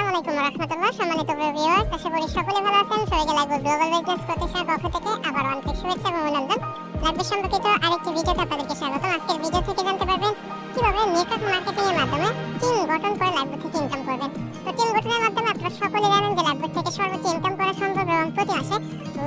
আসসালামু আলাইকুম ওয়া রাহমাতুল্লাহ। সম্মানিত ভিউয়ার্স, আশা করি সকলে ভালো আছেন। সবাইকে লাইভ গ্লোবাল বিজনেস প্রতিষ্ঠানের পক্ষ থেকে আবার অনেক শুভেচ্ছা এবং অভিনন্দন। লাইভ সম্পর্কিত আরেকটি ভিডিওতে আপনাদেরকে স্বাগতম। আজকের ভিডিও থেকে জানতে পারবেন কিভাবে নেটওয়ার্ক মার্কেটিং এর মাধ্যমে টিম গঠন করে লাইভ থেকে ইনকাম করবেন। তো টিম গঠনের মাধ্যমে আপনারা সকলে জানেন যে লাইভ থেকে সর্বোচ্চ ইনকাম করা সম্ভব এবং প্রতি মাসে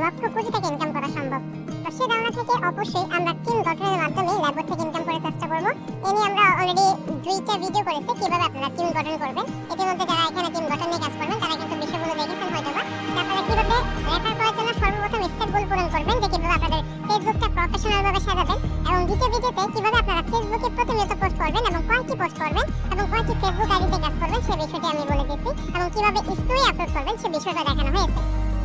লক্ষ কোটি টাকা ইনকাম করা সম্ভব। তো সেই ধারণা থেকে অবশ্যই আমরা টিম গঠনের মাধ্যমে লাইভ থেকে ইনকাম করার চেষ্টা করব। এ নিয়ে আমরা অলরেডি দুইটা ভিডিও করেছি কিভাবে আপনারা টিম গঠন করবেন। ইতিমধ্যে যারা এখানে টিম গঠন নিয়ে কাজ করবেন তারা কিন্তু বিষয়গুলো দেখেছেন হয়তোবা। আপনারা কিভাবে রেফার করার জন্য সর্বপ্রথম স্টেপগুলো পূরণ করবেন, যে কিভাবে আপনাদের ফেসবুকটা প্রফেশনাল ভাবে সাজাবেন, এবং দ্বিতীয় ভিডিওতে কিভাবে আপনারা ফেসবুকে প্রতিনিয়ত পোস্ট করবেন এবং কয়টি পোস্ট করবেন এবং কয়টি ফেসবুক আইডিতে কাজ করবেন সেই বিষয়টি আমি বলে দিচ্ছি, এবং কিভাবে স্টোরি আপলোড করবেন সেই বিষয়টা দেখানো হয়েছে।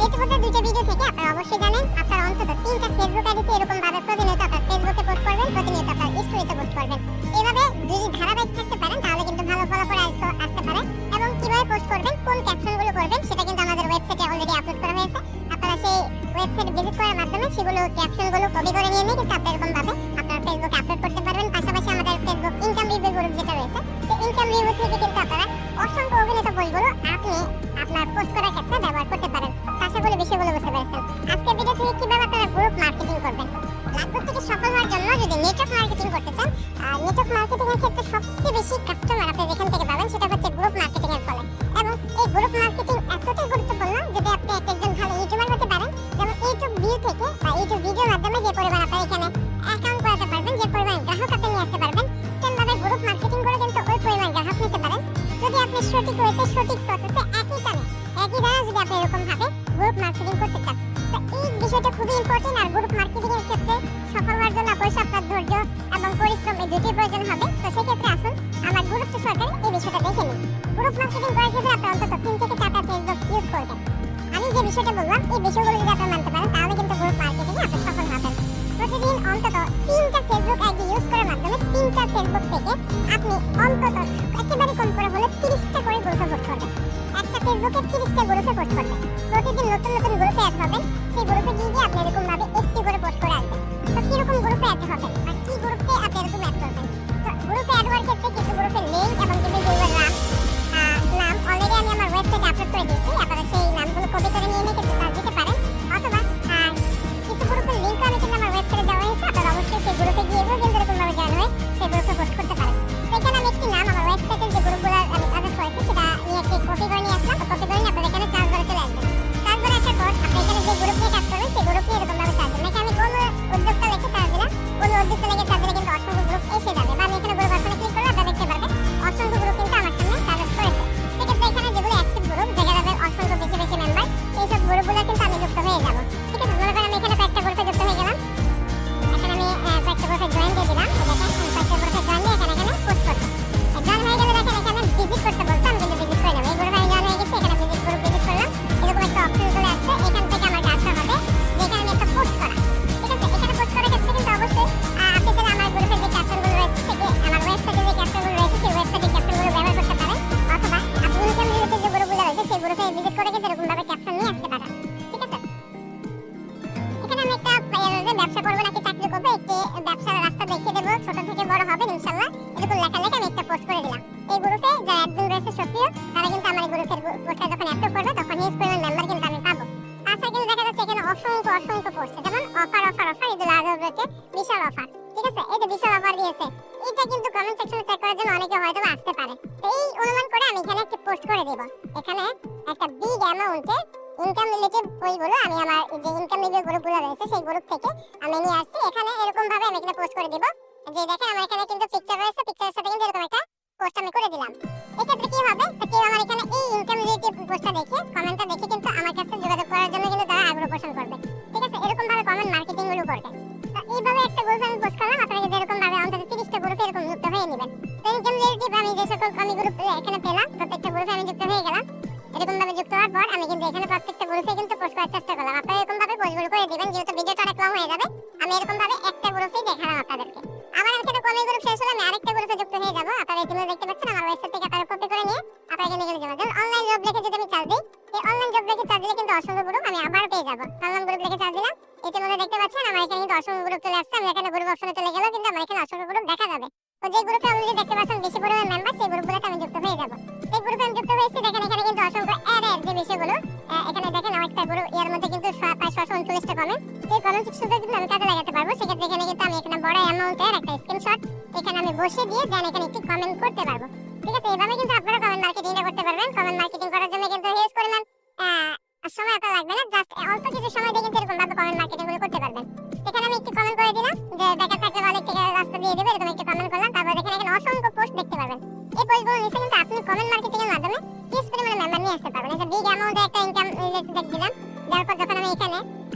ইতিমধ্যে দুইটা ভিডিও থেকে আপনারা অবশ্যই জানেন আপনারা অন্তত 3টা ফেসবুক আইডিতে এরকম ভাবে প্রতিনিয়ত আপনার ফেসবুকে পোস্ট করবেন, প্রতিনিয়ত আপনার স্টোরিতে পোস্ট করবেন। এইভাবে যদি ধারাবাহিক থাকতে পারেন তাহলে কিন্তু ভালো ফলাফল আসতে পারে। এবং কিভাবে পোস্ট করবেন, কোন ক্যাপশনগুলো করবেন সেটা কিন্তু আমাদের ওয়েবসাইটে অলরেডি আপলোড করা হয়েছে। আপনারা সেই ওয়েবসাইট ভিজিট করার মাধ্যমে সেগুলো ক্যাপশনগুলো কপি করে নিয়ে কিন্তু আপনি এরকম ভাবে আপনার ফেসবুকে আপলোড করতে পারবেন। পাশাপাশি আমাদের ফেসবুক ইনকাম রিভিউ গ্রুপ যেটা রয়েছে সেই ইনকাম রিভিউ থেকে কিন্তু আপনারা অসংখ্য অভিনীত বইগুলো আপনি আপনার পোস্ট করার ক্ষেত্রে ব্যবহার করতে পারেন। আশা করি বিষয়গুলো বুঝতে পেরেছেন। আজকের ভিডিও থেকে কিভাবে আপনারা গ্রুপ মার্কেটিং করবেন। লাইভ থেকে সফল হওয়ার জন্য যদি নেটওয়ার্ক মার্কেটিং করতে চান, নেটওয়ার্ক মার্কেটিং এর ক্ষেত্রে সবচেয়ে বেশি কাস্টমার আপনি যেখান থেকে পাবেন সেটা হচ্ছে গ্রুপ মার্কেটিং এর ফলে। এবং এই গ্রুপ মার্কেটিং এতটাই গুরুত্বপূর্ণ যদি আপনি একজন ভালো ইউটিউবার হতে পারেন, যেমন ইউটিউব ভিউ থেকে বা ইউটিউব ভিডিওর মাধ্যমে যে পরিমাণ আপনারা এখানে অ্যাকাউন্ট করাতে পারবেন, যে পরিমাণ গ্রাহক আপনি নিয়ে আসতে পারবেন, সেমভাবে গ্রুপ মার্কেটিং করে কিন্তু ওই পরিমাণ গ্রাহক নিতে পারেন যদি আপনি সঠিক ওয়েতে সঠিক প্রসেসে একই টানে একই দ্বারা যদি আপনি এরকম ভাবে গ্রুপ মার্কেটিং করতে চান। তো এই বিষয়টা খুবই ইম্পর্টেন্ট। আর গ্রুপ মার্কেটিং এর ক্ষেত্রে সফল হওয়ার জন্য অবশ্যই আপনার ধৈর্য এবং পরিশ্রম এই দুটির প্রয়োজন হবে। তো সেক্ষেত্রে আসুন আমার গুরুত্ব সহকারে এই বিষয়টা দেখে নিন। গ্রুপ মার্কেটিং করার ক্ষেত্রে আপনি অন্তত 3 থেকে 4টা ফেসবুক ইউজ করবেন। আমি যে বিষয়টা বললাম এই বিষয়গুলো যদি আপনি মানতে পারেন তাহলে কিন্তু গ্রুপ মার্কেটিং আপনি সফল হবেন। প্রতিদিন অন্তত 3টা ফেসবুক আইডি ইউজ করার মাধ্যমে 3টা ফেসবুক থেকে আপনি অন্তত একেবারে কম করে হলে 30টা করে গ্রুপে পোস্ট করবেন। একটা ফেসবুকে 30টা গ্রুপে পোস্ট করবেন। প্রতিদিন নতুন নতুন গ্রুপে অ্যাড হবেন। সেই গ্রুপে গিয়ে আপনি এরকম ভাবে একটি করে পোস্ট করে আসবেন। তো কিরকম গ্রুপে অ্যাড হবেন বা কি গ্রুপে আপনি এরকম অ্যাড করবেন। তো গ্রুপে অ্যাড হওয়ার ক্ষেত্রে কিছু গ্রুপের লিংক এবং কিছু গ্রুপের নাম অলরেডি আমি আমার ওয়েবসাইটে আপলোড করে দিয়েছি। আপনারা সেই নামগুলো কপি করে নিয়ে কিন্তু সার্চ দিতে পারেন, অথবা কিছু গ্রুপের লিংক আমি কিন্তু আমার ওয়েবসাইটে দেওয়া হয়েছে। আপনারা অবশ্যই সেই গ্রুপে গিয়ে কিন্তু এরকম ভাবে জয়েন হয়ে সেই গ্রুপে পোস্ট করতে পারেন। এখানে আমি একটি নাম আমার ওয়েবসাইটের যে গ্রুপগুলো আমি সাজেস্ট করেছি সেটা নিয়ে একটি কপি করে নিয়ে আসলাম। কপি করে নিয়ে আপনারা এখানে সার্চ বারে চলে আসবেন। সার্চ বারে আসার পর আপনি এখানে যে গ্রুপ নিয়ে কাজ করবেন সেই গ্রুপ নিয়ে এরকম ভাবে সার্চ দিবেন। এখানে আমি কোনো উদ্যোক্তা লিখে সার্চ দিলাম, কোনো উদ্যোক্তা লিখে সার্চ দিলে কিন্তু অসংখ্য গ্রুপ এসে যাবে। বা আমি এখানে গ্রুপ অপশনে ক্লিক করলে আপনারা দেখতে পারবেন অসংখ্য গ্রুপ কিন্তু আমার সামনে সাজেস্ট করেছে। সেক্ষেত্রে এখানে যেগুলো অ্যাক্টিভ গ্রুপ দেখা যাবে অসংখ্য বেশি বেশি মেম্বার, এইসব গ্রুপগুলো কিন্তু আমি যুক্ত হয়ে যাবো। ঠিক আছে, মনে করেন আমি এখানে কয়েকটা গ্রুপে যুক্ত হয়ে গেলাম। এখানে আমি কয়েকটা গ্রুপে জয়েন দিয়ে দিলাম। দেখেন আমি কয়েকটা গ্রুপে জয়েন দিয়ে এখানে পোস্ট করছি। জয়েন হয়ে গেলে দেখেন এখানে ভিজিট করতে বলছে, আমি কিন্তু ভিজিট করলাম। এই গ্রুপে আমি জয়েন হয়ে গেছি, এখানে ভিজিট ভিজিট করলাম। এরকম একটা অপশন চলে আসছে। এখান থেকে আমার কাজটা হবে যে এখানে আমি একটা পোস্ট করা। ঠিক আছে, এখানে পোস্ট করার ক্ষেত্রে কিন্তু অবশ্যই আপনি চাইলে আমার গ্রুপে যে ক্যাপশনগুলো রয়েছে সেটি আমার ওয়েবসাইটে যে ক্যাপশনগুলো রয়েছে সেই ওয়েবসাইটের ক্যাপশনগুলো ব্যবহার করতে পারেন, অথবা আপনি ইনকাম রিলেটেড যে গ্রুপগুলো রয়েছে সেই গ্রুপে ভিজিট করে কিন্তু এরকম ভাবে ক্যাপশন নিয়ে আসতে পারেন। ঠিক আছে, এখানে আমি একটা ব্যবসা করবো নাকি চাকরি করবো একটি ব্যবসার রাস্তা দেখিয়ে দেবো, ছোট থেকে বড় হবে ইনশাআল্লাহ। এরকম লেখা লেখা আমি একটা পোস্ট করে দিলাম। এই গ্রুপে যারা অ্যাডমিন রয়েছে সক্রিয় তারা কিন্তু আমার এই গ্রুপের পোস্টটা যখন অ্যাপ্রুভ করবে তখন হিউজ পরিমাণ মেম্বার কিন্তু আমি পাবো। তাছাড়া কিন্তু দেখা যাচ্ছে এখানে অসংখ্য পোস্ট, যেমন অফার ঈদুল আজহা উপলক্ষে বিশাল অফার। ঠিক আছে, এই যে বিশাল অফার দিয়েছে, এটা কিন্তু কমেন্ট সেকশনে চেক করার জন্য অনেকে হয়তো আসতে পারে। তো এই অনুমান করে আমি এখানে একটা পোস্ট করে দেব। এখানে একটা বিগ অ্যামাউন্টের ইনকাম রিলেটেড বইগুলো আমি আমার যে ইনকাম রিভিউ গ্রুপগুলো রয়েছে সেই গ্রুপ থেকে আমি নিয়ে আসছি। এখানে এরকম ভাবে আমি এখানে পোস্ট করে দেব। যে দেখেন আমার এখানে কিন্তু পিকচার রয়েছে, পিকচারের সাথে কিন্তু এরকম একটা পোস্ট আমি করে দিলাম। এক্ষেত্রে কি হবে, তো কেউ আমার এখানে এই ইনকাম রিলেটেড পোস্টটা দেখে কমেন্টটা দেখে কিন্তু আমার কাছে যোগাযোগ করার জন্য কিন্তু তারা আগ্রহ পোষণ করবে। ঠিক আছে, এরকম ভাবে কমেন্ট মার্কেটিং গুলো করবে। তো এইভাবে একটা গ্রুপে আমি পোস্ট করলাম, আপনারা কিন্তু এরকম ভাবে অন্তত 30টা গ্রুপে এরকম যুক্ত হয়ে নেবেন। তো ইনকাম রিলেটেড আমি যে সকল আমি গ্রুপ এখানে পেলাম প্রত্যেকটা গ্রুপে আমি যুক্ত হয়ে গেলাম। এরকম ভাবে যুক্ত হওয়ার পর আমি কিন্তু এখানে প্রত্যেকটা গ্রুপে কিন্তু পোস্ট করার চেষ্টা করলাম। আপনারা এরকম ভাবে পোস্টগুলো করে দিবেন, যেহেতু ভিডিওটা অনেক লং হয়ে যাবে আমি এরকম ভাবে একটা গ্রুপেই দেখালাম আপনাদেরকে। আমার এখানে কমে গ্রুপ শেষ হলে আমি আরেকটা গ্রুপে যুক্ত হয়ে যাব। আপনারা ইতিমধ্যে দেখতে পাচ্ছেন আমার ওয়েবসাইট থেকে আপনারা কপি করে নিয়ে আপনারা এখানে গেলে যাবেন। যেমন অনলাইন জব লিখে যদি আমি চার্জ দিই, এই অনলাইন জব লিখে চার্জ দিলে কিন্তু অসংখ্য গ্রুপ আমি আবার পেয়ে যাব। অনলাইন গ্রুপ লিখে চার্জ দিলাম, ইতিমধ্যে দেখতে পাচ্ছেন আমার এখানে কিন্তু অসংখ্য গ্রুপ চলে আসছে। আমি এখানে গ্রুপ অপশনে চলে গেলেও কিন্তু আমার এখানে অসংখ্য গ্রুপ দেখা যাবে। তো যে গ্রুপে অলরেডি দেখতে পাচ্ছেন বেশি পরিমাণ মেম্বার, সেই গ্রুপগুলোতে আমি যুক্ত হয়ে যাব। এই গ্রুপে আমি যুক্ত হয়েছি, দেখেন এখানে কিন্তু বসিয়ে দিয়ে দেন এখানে একটি কমেন্ট করতে পারবো। ঠিক আছে, এভাবে কিন্তু আপনারা কমেন্ট মার্কেটিংটা করতে পারবেন। কমেন্ট মার্কেটিং করার জন্য কিন্তু হিউজ পরিমাণ সময় আপনার লাগবে না, জাস্ট অল্প কিছু সময় দিয়ে কিন্তু এরকম ভাবে কমেন্ট মার্কেটিং গুলো করতে পারবেন। এখানে আমি একটি কমেন্ট করে দিলাম যে বেকার থাকলে অনেক থেকে রাস্তা দিয়ে দেবে, এরকম একটা কমেন্ট করলাম। তারপর দেখেন এখানে অসংখ্য পোস্ট দেখতে পারবেন। এই পোস্টগুলো নিচে কিন্তু আপনি কমেন্ট মার্কেটিং এর মাধ্যমে হিউজ পরিমাণে মেম্বার নিয়ে আসতে পারবেন। এটা বিগ অ্যামাউন্টে একটা ইনকাম রিলেটেড দিলাম। দেওয়ার পর যখন আমি এখানে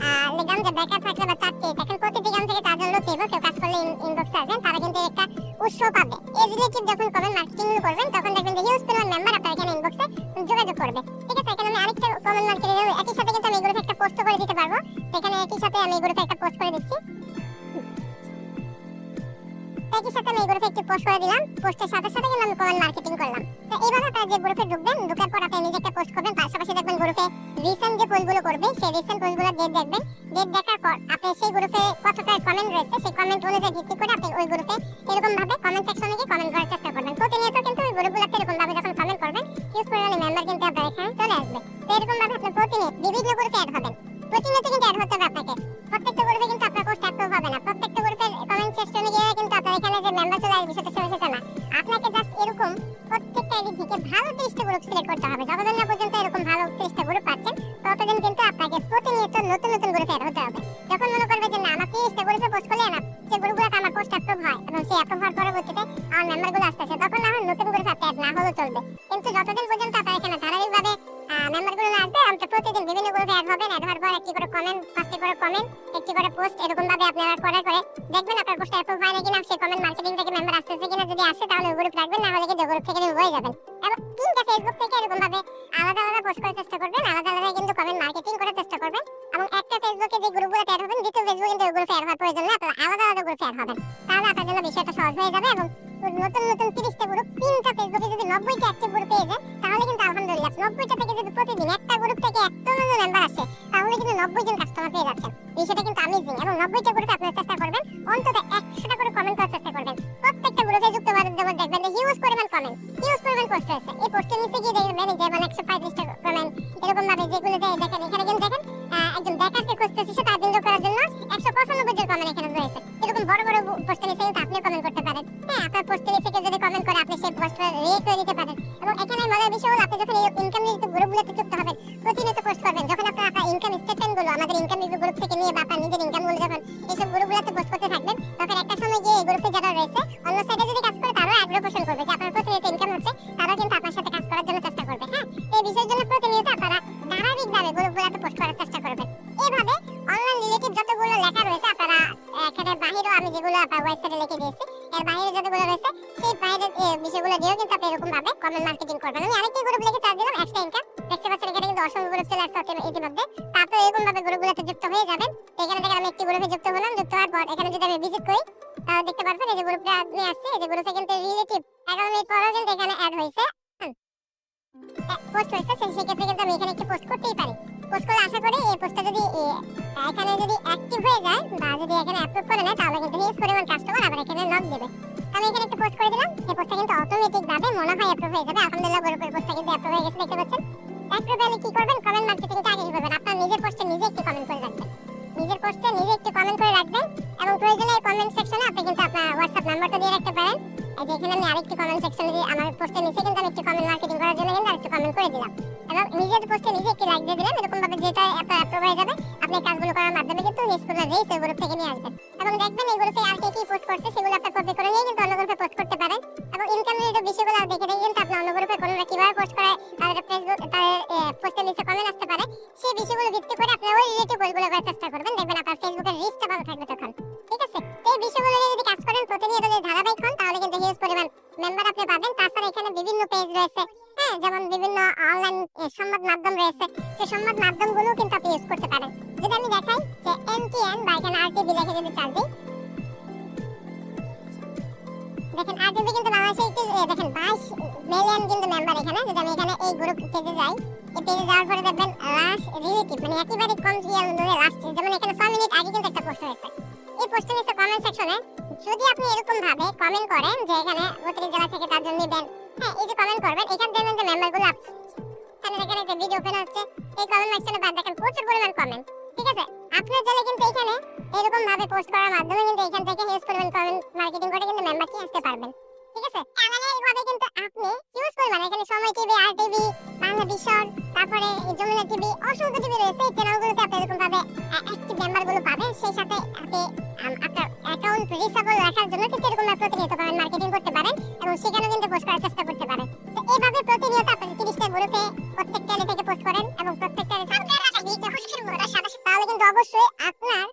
লিখলাম যে বেকার থাকলে বা চাকরি, এখন প্রতিটি গ্রাম থেকে 4 জন লোক পেবো, কেউ কাজ করলে ইনবক্সে আসবেন, তারা কিন্তু একটা উৎস পাবে। এই রিলেটেড যখন কমেন্ট মার্কেটিং গুলো করবেন তখন দেখবেন যে হিউজ পরিমাণ মেম্বার আপনার এখানে ইনবক্সে যোগাযোগ করবে। ঠিক আছে, এখানে আমি আরেকটা কমেন্ট মার্কেটিং একই সাথে কিন্তু আমি এই গ্রুপে একটা পোস্ট করে দিতে পারবো। এখানে একই সাথে আমি এই গ্রুপে একটা পোস্ট করে দিচ্ছি। একই সাথে আমি এই গ্রুপে একটি পোস্ট করে দিলাম। পোস্টের সাথে সাথে কিন্তু আমি কমেন্ট মার্কেটিং করলাম। তো এইভাবে আপনারা যে গ্রুপে ঢুকবেন, ঢোকার পর আপনি নিজে একটা পোস্ট করবেন, পাশাপাশি দেখবেন গ্রুপে রিসেন্ট যে পোস্টগুলো করবে সেই রিসেন্ট পোস্টগুলো ডেট দেখবেন। ডেট দেখার পর আপনি সেই গ্রুপে কতটা কমেন্ট রয়েছে সেই কমেন্ট অনুযায়ী ভিত্তি করে আপনি ওই গ্রুপে এরকম ভাবে কমেন্ট সেকশনে গিয়ে কমেন্ট করার চেষ্টা করবেন। প্রতিনিয়ত কিন্তু ওই গ্রুপগুলোতে এরকম ভাবে যখন কমেন্ট করবেন হিউজ পরিমাণে মেম্বার কিন্তু আপনার এখানে চলে আসবে। তো এরকম ভাবে আপনি প্রতিনিয়ত বিভিন্ন গ্রুপে অ্যাড হবেন। প্রতিনিয়ত কিন্তু অ্যাড হতে হবে আপনাকে। প্রত্যেকটা গ্রুপে কিন্তু আপনার পোস্ট অ্যাক্টিভ হবে না। প্রত্যেকটা গ্রুপের কমেন্ট সেকশনে গিয়ে কিন্তু আপনার এখানে যে মেম্বার চলে আসবে সেটা সেটা না। আপনাকে জাস্ট এরকম প্রত্যেকটা আইডি থেকে ভালো 30টা গ্রুপ সিলেক্ট করতে হবে। যতদিন না পর্যন্ত এরকম ভালো 30টা গ্রুপ পাচ্ছেন ততদিন কিন্তু আপনাকে প্রতিনিয়ত নতুন নতুন গ্রুপে অ্যাড হতে হবে। যখন মনে করবে যে না আমার 30টা গ্রুপে পোস্ট করলে না সেই গ্রুপগুলোতে আমার পোস্ট অ্যাক্টিভ হয় এবং সেই অ্যাক্টিভ হওয়ার পরবর্তীতে আমার মেম্বারগুলো আসতেছে, তখন না হয় নতুন গ্রুপে অ্যাড না হলেও চলবে। কিন্তু যতদিন পর্যন্ত আপনার এখানে ধারাবাহিকভাবে মেম্বারগুলো না আসবে, আপনি প্রতিদিন বিভিন্ন গ্রুপে অ্যাড হবেন। অ্যাড হওয়ার পর একটি করে কমেন্ট, 5টি করে কমেন্ট, একটি করে পোস্ট, এরকম ভাবে আপনারা করে করে দেখবেন আপনার পোস্ট অ্যাপ্রুভ হয় নাকি না, সেই কমেন্ট মার্কেটিং থেকে মেম্বার আসতেছে কিনা। যদি আসে তাহলে ওই গ্রুপ রাখবেন, না হলে কিন্তু গ্রুপ থেকে হয়ে যাবেন। এবং 3টা ফেসবুক থেকে এরকম ভাবে আলাদা আলাদা পোস্ট করার চেষ্টা করবেন, আলাদা আলাদা কিন্তু কমেন্ট মার্কেটিং করার চেষ্টা করবেন। এবং একটা ফেসবুকে যে গ্রুপগুলোতে অ্যাড হবেন, দ্বিতীয় ফেসবুকে কিন্তু ওই গ্রুপে অ্যাড হওয়ার প্রয়োজন নেই, আপনারা আলাদা আলাদা গ্রুপে অ্যাড হবেন। তাহলে আপনার জন্য বিষয়টা সহজ হয়ে যাবে। এবং নতুন নতুন 30টা গ্রুপ, 3টা ফেসবুকে যদি 90টা অ্যাক্টিভ গ্রুপ পেয়ে যান তাহলে কিন্তু আলহামদুলিল্লাহ। 90টা থেকে যদি প্রতিদিন একটা গ্রুপ থেকে 100 জন মেম্বার আসে তাহলে কিন্তু 90 জন কাস্টমার পেয়ে যাচ্ছেন। বিষয়টা কিন্তু অ্যামেজিং। এবং 90টা গ্রুপে আপনারা চেষ্টা করবেন অন্তত 100টা করে কমেন্ট করার চেষ্টা করবেন। প্রত্যেকটা গ্রুপে যুক্ত হওয়ার জন্য দেখবেন যে হিউজ পরিমাণ কমেন্ট, হিউজ পরিমাণ পোস্ট রয়েছে। এই পোস্টের নিচে গিয়ে দেখবেন যে 135টা কমেন্ট এরকম ভাবে যেগুলো দেখেন। এখানে কিন্তু দেখেন একজন বেকারকে খুঁজতেছে সে তার বিনিয়োগ করার জন্য 195 জন কমেন্ট এখানে রয়েছে। এরকম বড় বড় পোস্টের নিচে কিন্তু আপনি কমেন্ট করতে পারেন। হ্যাঁ, আপনার পোস্টের নিচে কেউ যদি কমেন্ট করে আপনি সেই পোস্ট রিয়েক্ট করে দিতে পারেন। এবং এখানে মজার বিষয় হলো আপনি যখন এই ইনকাম রিভিউ গ্রুপগুলোতে যুক্ত হবেন, প্রতিনিয়ত পোস্ট করবেন। যখন আপনার ইনকাম স্টেটমেন্টগুলো আমাদের ইনকাম রিভিউ গ্রুপ থেকে নিয়ে বা আপনার নিজের ইনকামগুলো যখন এইসব গ্রুপগুলোতে পোস্ট করতে থাকবেন, তখন একটা সময় গিয়ে এই গ্রুপে যারা রয়েছে অন্য সাইডে যদি কাজ করে তারাও আগ্রহ পোষণ করবে যে আপনার প্রতিনিয়ত ইনকাম হচ্ছে, তারাও কিন্তু আপনার সাথে কাজ করার জন্য চেষ্টা করবে। হ্যাঁ, এই বিষয়ের জন্য প্রতিনিয়ত আপনারা ধারাবাহিকভাবে গ্রুপগুলোতে পোস্ট করার চেষ্টা করবেন। এইভাবে অনলাইন রিলেটেড যতগুলো লেখা রয়েছে আপনারা এখানে বাহিরেও আমি যেগুলো আপনার ওয়েবসাইটে লিখে দিয়েছি এর বাইরে যতগুলো রয়েছে সেই বাইরের বিষয়গুলো দিয়েও কিন্তু আপনি এরকম ভাবে কমেন্ট মার্কেটিং করবেন। আমি আরেকটি গ্রুপ লিখে চার্জ দিলাম এক্সট্রা ইনকাম। দেখতে পাচ্ছেন এখানে কিন্তু অসংখ্য গ্রুপ চলে আসছে ইতিমধ্যে। তারপর এরকম ভাবে গ্রুপগুলোতে যুক্ত হয়ে যাবেন। এখানে দেখেন আমি একটি গ্রুপে যুক্ত হলাম। যুক্ত হওয়ার পর এখানে যদি আমি ভিজিট করি তাহলে দেখতে পারবেন এই যে গ্রুপটা নিয়ে আসছে। এই যে গ্রুপে কিন্তু রিলেটিভ 11 মিনিট পরেও কিন্তু এখানে অ্যাড হয়েছে, পোস্ট হয়েছে। সেই ক্ষেত্রে কিন্তু আমি এখানে একটি পোস্ট করতেই পারি। পোস্ট করলে আশা করি এই পোস্টটা যদি এখানে যদি অ্যাক্টিভ হয়ে যায় বা যদি এখানে অ্যাপ্রুভ করে নেয় তাহলে কিন্তু হিউজ পরিমাণ কাস্টমার আবার এখানে নক দেবে। আমি এখানে একটা পোস্ট করে দিলাম। এই পোস্টটা কিন্তু অটোমেটিক ভাবে মনে হয় অ্যাপ্রুভ হয়ে যাবে। আলহামদুলিল্লাহ গ্রুপের পোস্টটা কিন্তু অ্যাপ্রুভ হয়ে গেছে, দেখতে পাচ্ছেন। অ্যাপ্রুভ হলে কি করবেন, কমেন্ট মার্কেটিংটা আগে করবেন। আপনার নিজের পোস্টে নিজে একটি কমেন্ট করে রাখবেন, নিজের পোস্টে নিজে একটি কমেন্ট করে রাখবেন। এবং প্রয়োজনে এই কমেন্ট সেকশনে আপনি কিন্তু আপনার হোয়াটসঅ্যাপ নাম্বারটা দিয়ে রাখতে পারেন। এই যে এখানে আমি আরেকটি কমেন্ট সেকশনে দিয়ে আমার পোস্টের নিচে কিন্তু আমি একটি কমেন্ট মার্কেটিং করার জন্য কিন্তু আরেকটি কমেন্ট করে দিলাম। এবং নিজের পোস্টে নিজে একটি লাইক দিয়ে দিলেন। এরকম ভাবে যেটা আপনার অ্যাপ্রুভ হয়ে যাবে আপনি কাজগুলো করার মাধ্যমে কিন্তু নিষ্পূর্ণ রেস এই গ্রুপ থেকে নিয়ে আসবেন। এবং দেখবেন এই গ্রুপে আর কে কি পোস্ট করছে সেগুলো আপনি কপি করে নিয়ে কিন্তু অন্য গ্রুপে পোস্ট করতে পারেন। এবং ইনকাম রিলেটেড বিষয়গুলো দেখে দেখে কিন্তু আপনি অন্য গ্রুপে কোনরা কিভাবে পোস্ট করে তাদের ফেসবুক তাদের পোস্টের নিচে কমেন্ট আসতে পারে সেই বিষয়গুলো ভিত্তি করে আপনি ওই রিলেটেড পোস্টগুলো করার চেষ্টা করবেন। দেখবেন আপনার ফেসবুকের রিচটা ভালো থাকবে তখন। ঠিক আছে, এই বিষয়গুলো নিয়ে যদি কাজ করেন প্রতিনিয়ত যদি ধারাবাহিক হন তাহলে কিন্তু হিউজ পরিমাণ মেম্বার আপনি পাবেন। তাছাড়া এখানে বিভিন্ন পেজ রয়েছে, হ্যাঁ, যেমন বিভিন্ন অনলাইন সংবাদ মাধ্যম রয়েছে, সেই সংবাদ মাধ্যমগুলো কিন্তু আপনি ইউজ করতে পারেন। যদি আমি দেখাই যে NTN বা এখানে আরটিভি লিখে যদি চার্জ দিই, দেখেন আরটিভি কিন্তু বাংলাদেশে একটি দেখেন 22 মিলিয়ন কিন্তু মেম্বার এখানে। যদি আমি এখানে এই গ্রুপ পেজে যাই, এই পেজে যাওয়ার পরে দেখবেন লাস্ট রিলেটিভ মানে একেবারে কম ইয়ার ধরে লাস্ট, যেমন এখানে 6 মিনিট আগে কিন্তু একটা পোস্ট হয়েছে। এই পোস্টের নিচে কমেন্ট সেকশনে যদি আপনি এরকম ভাবে কমেন্ট করেন যে এখানে 32 জেলা থেকে 4 জন নেবেন, হ্যাঁ, এই যে কমেন্ট করবেন এখানে দেখবেন যে মেম্বারগুলো এখানে একটা ভিডিও ওপেন হচ্ছে। এই কমেন্ট সেকশনে বাদ দেখেন প্রচুর পরিমাণ কমেন্ট। ঠিক আছে, আপনার জন্য কিন্তু এখানে এরকম ভাবে পোস্ট করার মাধ্যমে কিন্তু এখান থেকে হিউজ পরিমাণ কমেন্ট মার্কেটিং করে কিন্তু মেম্বারটি আসতে পারবেন। ঠিক আছে? চ্যানেলে এইভাবে কিন্তু আপনি হিউজ পরিমাণ এখানে সময় টিভি, আর টিভি, বাংলা বিশন, তারপরে যমুনা টিভি, অসংখ্য টিভি রয়েছে। এই চ্যানেলগুলোতে আপনি এরকম ভাবে অ্যাক্টিভ মেম্বারগুলো পাবেন। সেই সাথে আপনি আপনার অ্যাকাউন্ট রিচেবল রাখার জন্য কিন্তু এরকম প্রতিনিয়ত কমেন্ট মার্কেটিং করতে পারেন এবং সেখানেও কিন্তু পোস্ট করার চেষ্টা করতে পারেন। তো এইভাবে প্রতিনিয়ত আপনি 30টা গ্রুপে প্রত্যেক চ্যানেল থেকে পোস্ট করেন এবং প্রত্যেকটা তাহলে কিন্তু অবশ্যই আপনার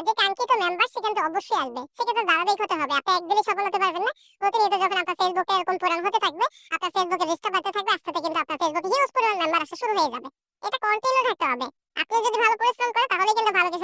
যে কাঙ্ক্ষিত মেম্বার সেখানে তো অবশ্যই আসবে। সেক্ষেত্রে ধারাবাহিক হতে হবে। আপনি একদিনে সফল হতে পারবেন না। প্রতিনিয়ত যখন আপনার ফেসবুকে এরকম পূরণ হতে থাকবে, আপনার ফেসবুকে রিচটা বাড়তে থাকবে, আস্তে আস্তে কিন্তু আপনার ফেসবুকে হিউজ পরিমাণ মেম্বার আসা শুরু হয়ে যাবে। এটা কন্টিনিউ থাকতে হবে। আপনি যদি ভালো পরিশ্রম করেন তাহলে কিন্তু ভালো কিছু